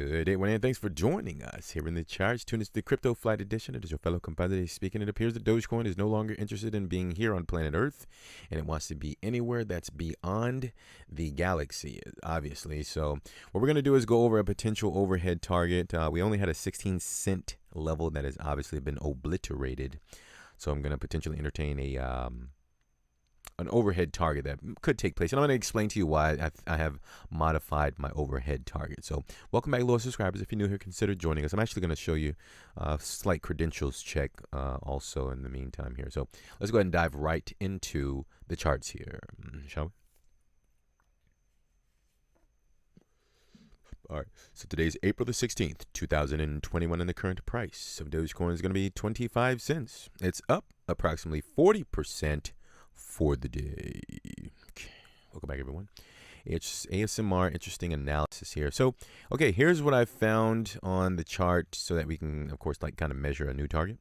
Good day, everyone, and thanks for joining us here in the charts. Tune into the Crypto Flight Edition. It is your fellow compadre speaking. It appears that Dogecoin is no longer interested in being here on planet Earth, and it wants to be anywhere that's beyond the galaxy, obviously. So what we're going to do is go over a potential overhead target. We only had a 16-cent level that has obviously been obliterated. So I'm going to potentially entertain an overhead target that could take place. And I'm going to explain to you why I have modified my overhead target. So welcome back, loyal subscribers. If you're new here, consider joining us. I'm actually going to show you a slight credentials check also in the meantime here. So let's go ahead and dive right into the charts here, shall we? All right, so today's April the 16th, 2021, and the current price of Dogecoin is going to be 25 cents. It's up approximately 40% for the day. Okay. Welcome back, everyone. It's ASMR, interesting analysis here. So, okay, here's what I found on the chart so that we can, of course, like kind of measure a new target.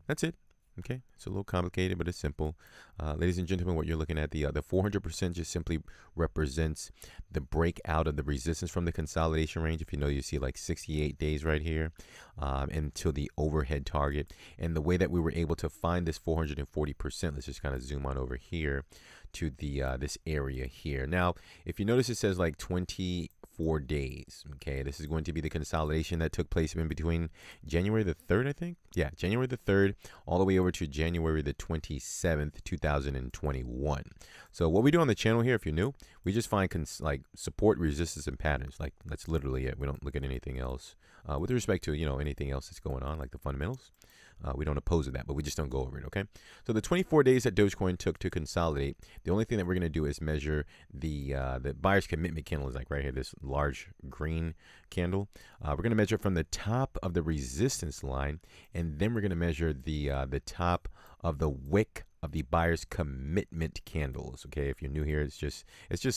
That's it. Okay, it's a little complicated, but it's simple. Ladies and gentlemen, what you're looking at, the 400% just simply represents the breakout of the resistance from the consolidation range. If you know, you see like 68 days right here until the overhead target. And the way that we were able to find this 440%, let's just kind of zoom on over here to the this area here. Now, if you notice, it says like 24 days. Okay, this is going to be the consolidation that took place in between January the 3rd, I think. Yeah, January the 3rd, all the way over to January the 27th, 2021. So what we do on the channel here, if you're new, we just find like support, resistance, and patterns. Like that's literally it. We don't look at anything else with respect to, you know, anything else that's going on, like the fundamentals. We don't oppose that, but we just don't go over it, okay? So the 24 days that Dogecoin took to consolidate, the only thing that we're going to do is measure the buyer's commitment candle is like right here, this large green candle. We're going to measure from the top of the resistance line, and then we're going to measure the top of the wick of the buyer's commitment candles. Okay, if you're new here, it's just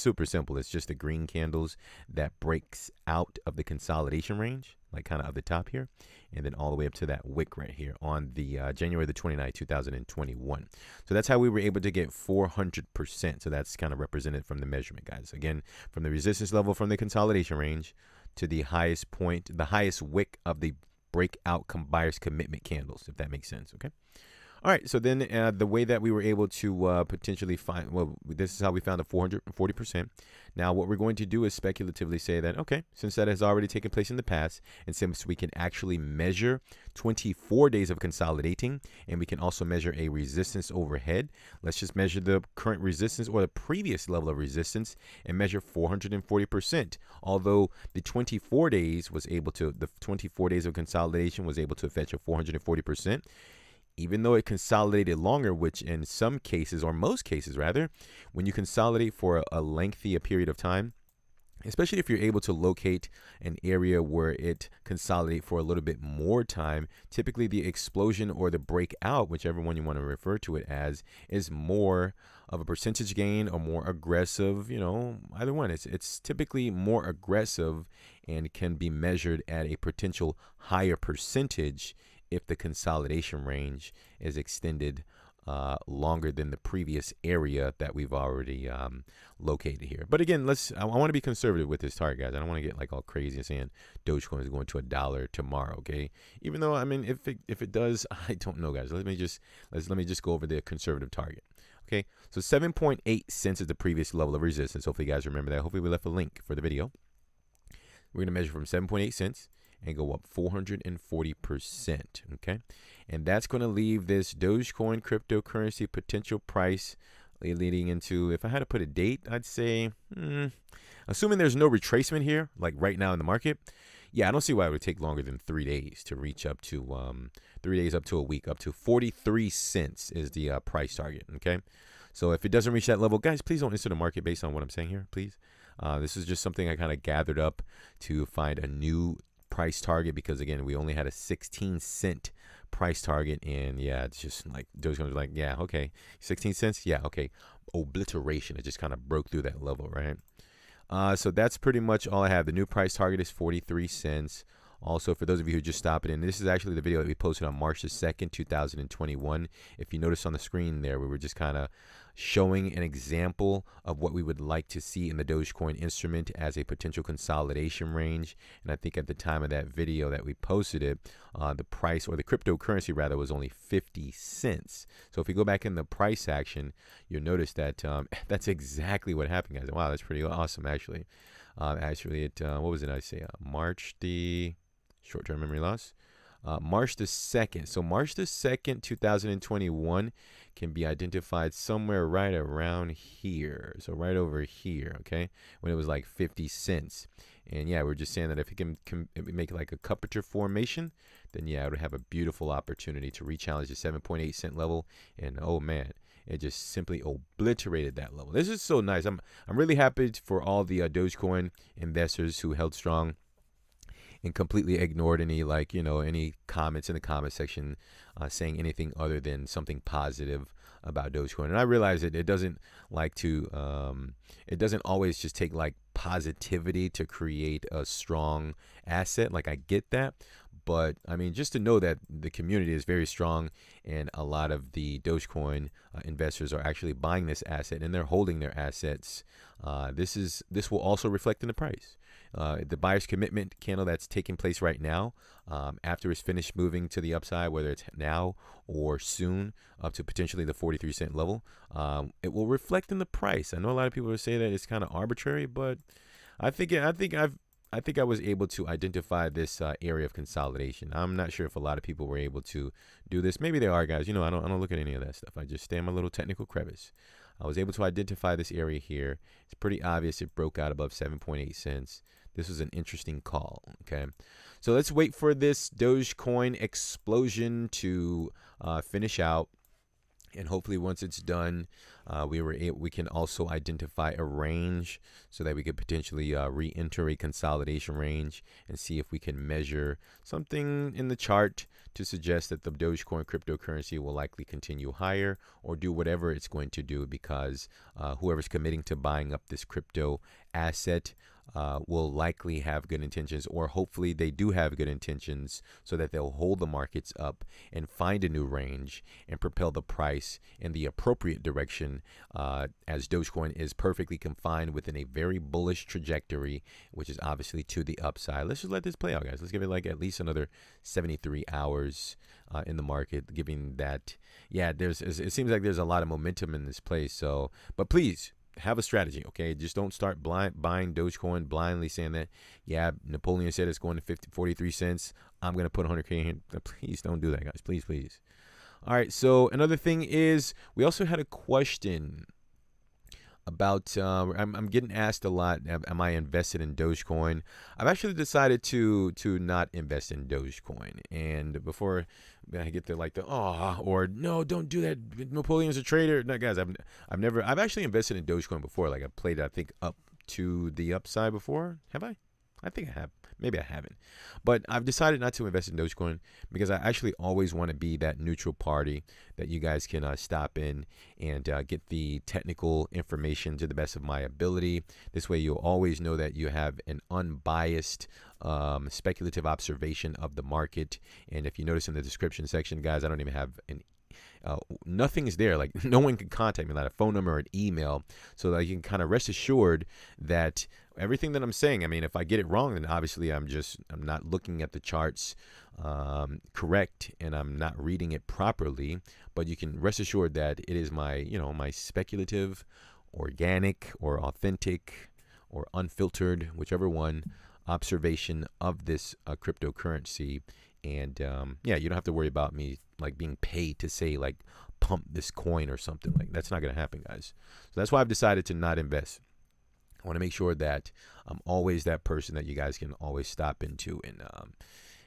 super simple. It's just the green candles that breaks out of the consolidation range, like kind of at the top here, and then all the way up to that wick right here on the January the 29th, 2021. So that's how we were able to get 400%. So that's kind of represented from the measurement, guys. Again, from the resistance level from the consolidation range to the highest point, the highest wick of the breakout buyer's commitment candles, if that makes sense. Okay. All right, so then the way that we were able to potentially find, well, this is how we found the 440%. Now, what we're going to do is speculatively say that, okay, since that has already taken place in the past, and since we can actually measure 24 days of consolidating, and we can also measure a resistance overhead, let's just measure the current resistance or the previous level of resistance and measure 440%. Although the 24 days was able to, the 24 days of consolidation was able to fetch a 440%. Even though it consolidated longer, which in some cases, or most cases rather, when you consolidate for a lengthy period of time, especially if you're able to locate an area where it consolidates for a little bit more time, typically the explosion or the breakout, whichever one you want to refer to it as, is more of a percentage gain or more aggressive, you know, either one. It's typically more aggressive and can be measured at a potential higher percentage if the consolidation range is extended longer than the previous area that we've already located here. But again, I want to be conservative with this target, guys. I don't want to get like all crazy and saying Dogecoin is going to $1 tomorrow, okay? Even though, I mean, if it does, I don't know, guys. Let me just go over the conservative target. Okay, so 7.8 cents is the previous level of resistance. Hopefully you guys remember that. Hopefully we left a link for the video. We're going to measure from 7.8 cents and go up 440%, okay? And that's going to leave this Dogecoin cryptocurrency potential price leading into, if I had to put a date, I'd say, assuming there's no retracement here, like right now in the market, yeah, I don't see why it would take longer than 3 days to reach up to, 3 days up to a week, up to 43 cents is the price target, okay? So if it doesn't reach that level, guys, please don't enter the market based on what I'm saying here, please. This is just something I kind of gathered up to find a new price target, because again, we only had a 16-cent price target, and yeah, it's just like Dogecoin was like, yeah, okay, 16 cents, yeah, okay, obliteration. It just kind of broke through that level, right? So that's pretty much all I have. The new price target is 43 cents. Also, for those of you who just stopped in, this is actually the video that we posted on March the 2nd, 2021. If you notice on the screen there, we were just kind of showing an example of what we would like to see in the Dogecoin instrument as a potential consolidation range. And I think at the time of that video that we posted it, the price, or the cryptocurrency rather, was only 50 cents. So if you go back in the price action, you'll notice that that's exactly what happened, guys. Wow, that's pretty awesome, actually. What was it I say? March the short-term memory loss. March the 2nd. So March the 2nd, 2021 can be identified somewhere right around here. So right over here, okay, when it was like 50 cents. And yeah, we're just saying that if it can make like a cuppage formation, then yeah, it would have a beautiful opportunity to re-challenge the 7.8 cent level. And oh man, it just simply obliterated that level. This is so nice. I'm really happy for all the Dogecoin investors who held strong and completely ignored any any comments in the comment section saying anything other than something positive about Dogecoin. And I realize that it doesn't always just take like positivity to create a strong asset. Like, I get that. But I mean, just to know that the community is very strong and a lot of the Dogecoin investors are actually buying this asset and they're holding their assets. This will also reflect in the price. The buyer's commitment candle that's taking place right now, after it's finished moving to the upside, whether it's now or soon, up to potentially the 43 cent level, it will reflect in the price. I know a lot of people will say that it's kind of arbitrary, but I think I was able to identify this area of consolidation. I'm not sure if a lot of people were able to do this. Maybe they are, guys. You know, I don't look at any of that stuff. I just stay in my little technical crevice. I was able to identify this area here. It's pretty obvious it broke out above 7.8 cents. This was an interesting call, okay? So let's wait for this Dogecoin explosion to finish out. And hopefully once it's done, we can also identify a range so that we could potentially re-enter a consolidation range and see if we can measure something in the chart to suggest that the Dogecoin cryptocurrency will likely continue higher or do whatever it's going to do, because whoever's committing to buying up this crypto asset will likely have good intentions, or hopefully they do have good intentions, so that they'll hold the markets up and find a new range and propel the price in the appropriate direction, as Dogecoin is perfectly confined within a very bullish trajectory, which is obviously to the upside. Let's just let this play out, guys. Let's give it like at least another 73 hours in the market, giving that, yeah, it seems like there's a lot of momentum in this place. So, but please have a strategy, okay? Just don't start buying Dogecoin blindly, saying that, yeah, Napoleon said it's going to 43 cents. I'm going to put 100K in. Please don't do that, guys. Please, please. All right, so another thing is we also had a question about, I'm getting asked a lot, am I invested in Dogecoin? I've actually decided to not invest in Dogecoin. And before I get or no, don't do that, Napoleon's a trader. No, guys, I've actually invested in Dogecoin before. Like, I played, I think, up to the upside before. Have I? I think I have. Maybe I haven't. But I've decided not to invest in Dogecoin because I actually always want to be that neutral party that you guys can stop in and get the technical information to the best of my ability. This way you'll always know that you have an unbiased speculative observation of the market. And if you notice in the description section, guys, I don't even have nothing is there. Like, no one can contact me, not a phone number or an email, so that you can kind of rest assured that everything that I'm saying, I mean, if I get it wrong, then obviously I'm not looking at the charts correct, and I'm not reading it properly. But you can rest assured that it is my, my speculative, organic, or authentic, or unfiltered, whichever one, observation of this cryptocurrency. And yeah, you don't have to worry about me like being paid to say like pump this coin or something. Like, that's not gonna happen, guys. So that's why I've decided to not invest. I want to make sure that I'm always that person that you guys can always stop into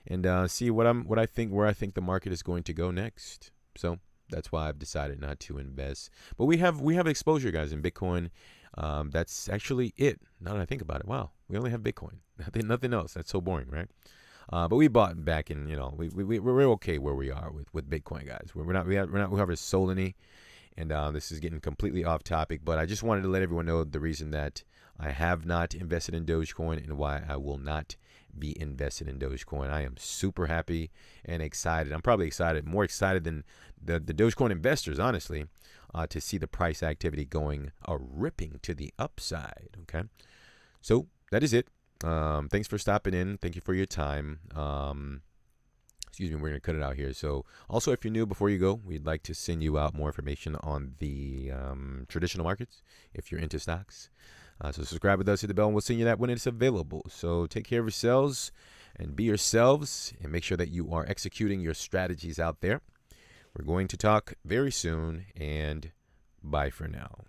and see where I think the market is going to go next. So that's why I've decided not to invest. But we have exposure, guys, in Bitcoin. That's actually it. Now that I think about it, wow, we only have Bitcoin. Nothing else. That's so boring, right? But we bought back, and we're okay where we are with Bitcoin, guys. We haven't sold any, And this is getting completely off topic, but I just wanted to let everyone know the reason that I have not invested in Dogecoin and why I will not be invested in Dogecoin. I am super happy and excited. I'm probably excited, more excited than the Dogecoin investors, honestly, to see the price activity going ripping to the upside. Okay, so that is it. Thanks for stopping in. Thank you for your time. Excuse me, we're going to cut it out here. So also, if you're new, before you go, we'd like to send you out more information on the traditional markets if you're into stocks. So subscribe with us, hit the bell, and we'll send you that when it's available. So take care of yourselves and be yourselves, and make sure that you are executing your strategies out there. We're going to talk very soon, and bye for now.